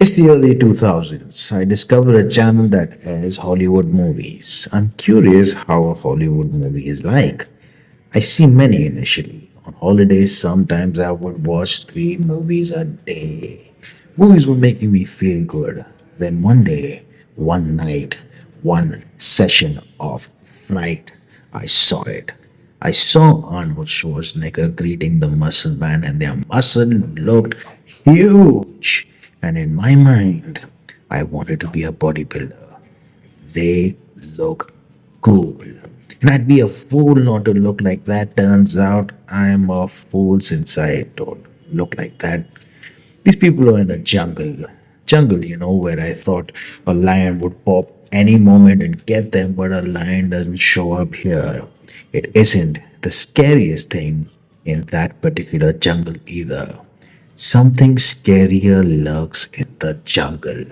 It's the early 2000s. I discovered a channel that airs Hollywood movies. I'm curious how a Hollywood movie is like. I see many initially. On holidays, sometimes I would watch 3 movies a day. Movies were making me feel good. Then one day, one night, one session of fright, I saw it. I saw Arnold Schwarzenegger greeting the muscle man, and their muscle looked huge. And in my mind, I wanted to be a bodybuilder. They look cool. And I'd be a fool not to look like that. Turns out I'm a fool since I don't look like that. These people are in a jungle. Jungle, where I thought a lion would pop any moment and get them, but a lion doesn't show up here. It isn't the scariest thing in that particular jungle either. Something scarier lurks in the jungle.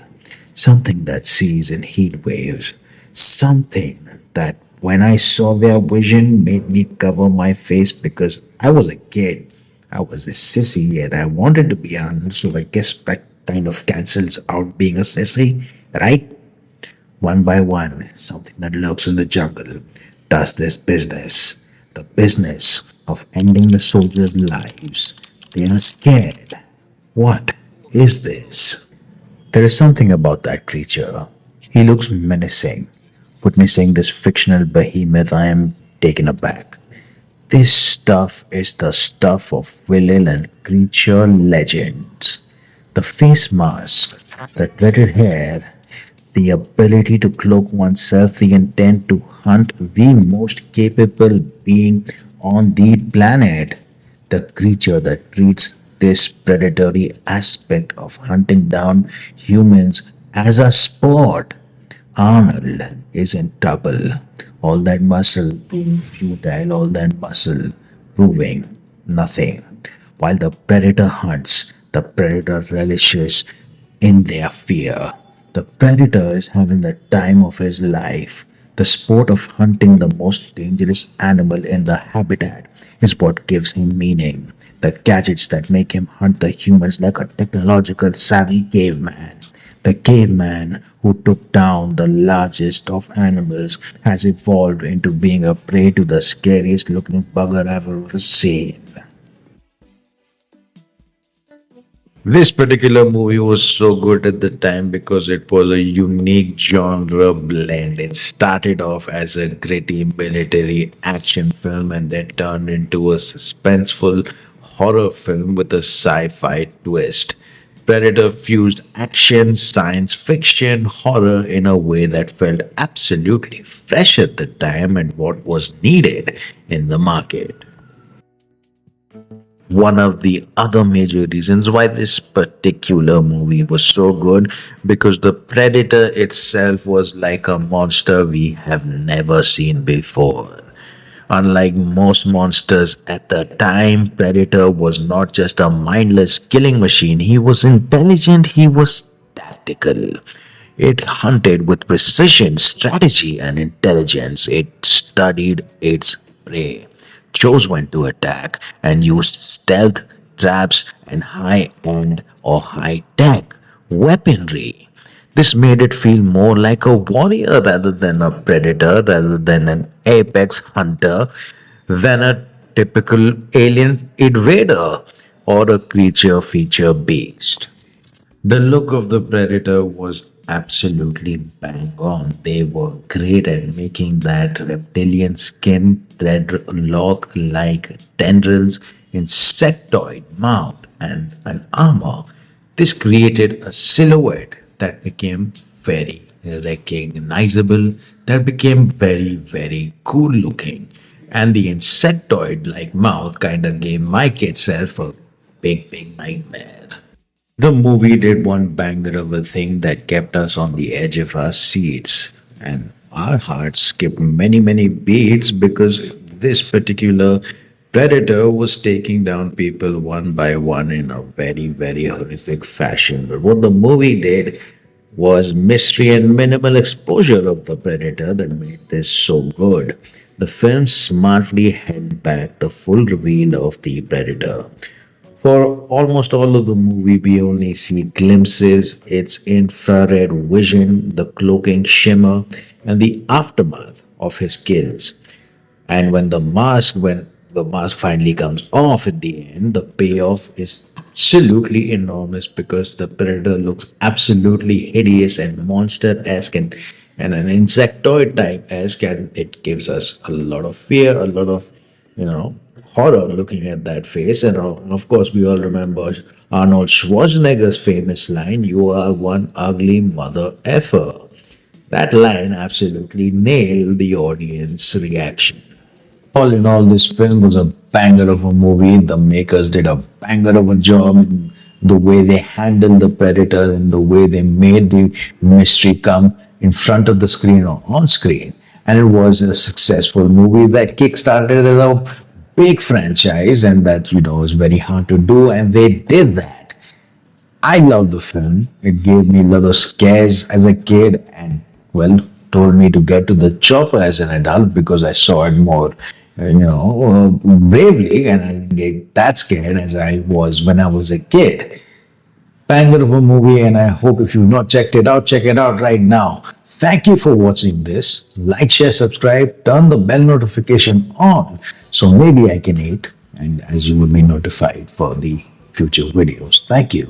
Something that sees in heat waves. Something that, when I saw their vision, made me cover my face because I was a kid. I was a sissy and I wanted to be Arnold, so I guess that kind of cancels out being a sissy, right? One by one, something that lurks in the jungle does this business. The business of ending the soldiers' lives. They are scared. What is this? There is something about that creature. He looks menacing. Witnessing this fictional behemoth, I am taken aback. This stuff is the stuff of villain and creature legends. The face mask, the dreaded hair, the ability to cloak oneself, the intent to hunt the most capable being on the planet, the creature that treats this predatory aspect of hunting down humans as a sport. Arnold is in trouble. All that muscle proving futile, all that muscle proving nothing. While the predator hunts, the predator relishes in their fear. The predator is having the time of his life. The sport of hunting the most dangerous animal in the habitat is what gives him meaning. The gadgets that make him hunt the humans like a technological savvy caveman. The caveman who took down the largest of animals has evolved into being a prey to the scariest looking bugger I've ever seen. This particular movie was so good at the time because it was a unique genre blend. It started off as a gritty military action film and then turned into a suspenseful horror film with a sci fi twist. Predator fused action, science fiction, horror in a way that felt absolutely fresh at the time and what was needed in the market. One of the other major reasons why this particular movie was so good because the predator itself was like a monster we have never seen before. Unlike most monsters at the time, Predator was not just a mindless killing machine. He was intelligent, he was tactical. It hunted with precision, strategy, and intelligence. It studied its prey, chose when to attack, and used stealth, traps, and high end or high tech weaponry. This made it feel more like a warrior rather than a predator, rather than an apex hunter, than a typical alien invader or a creature feature beast. The look of the predator was absolutely bang on. They were great at making that reptilian skin dreadlock like tendrils, insectoid mouth, and an armor. This created a silhouette that became very recognizable, that became very, very cool looking. And the insectoid like mouth kind of gave my kid self a big, big nightmare. The movie did one banger of a thing that kept us on the edge of our seats, and our hearts skipped many, many beats because this particular predator was taking down people one by one in a very, very horrific fashion. But what the movie did was mystery and minimal exposure of the predator that made this so good. The film smartly held back the full reveal of the predator. For almost all of the movie, we only see glimpses, its infrared vision, the cloaking shimmer, and the aftermath of his kills. And when the mask finally comes off at the end, the payoff is absolutely enormous because the predator looks absolutely hideous and monster-esque and an insectoid type esque, and it gives us a lot of fear, a lot of you know horror looking at that face. And of course, we all remember Arnold Schwarzenegger's famous line, "You are one ugly mother effer." That line absolutely nailed the audience reaction. All in all, this film was a banger of a movie. The makers did a banger of a job in the way they handled the predator and the way they made the mystery come in front of the screen or on screen. And it was a successful movie that kickstarted a big franchise, and that was very hard to do, and they did that. I love the film. It gave me a lot of scares as a kid and, well, told me to get to the chopper as an adult because I saw it more, bravely, and I didn't get that scared as I was when I was a kid. Banger of a movie, and I hope if you've not checked it out, check it out right now. Thank you for watching this. Like, share, subscribe, turn the bell notification on so maybe I can eat, and as you will be notified for the future videos. Thank you.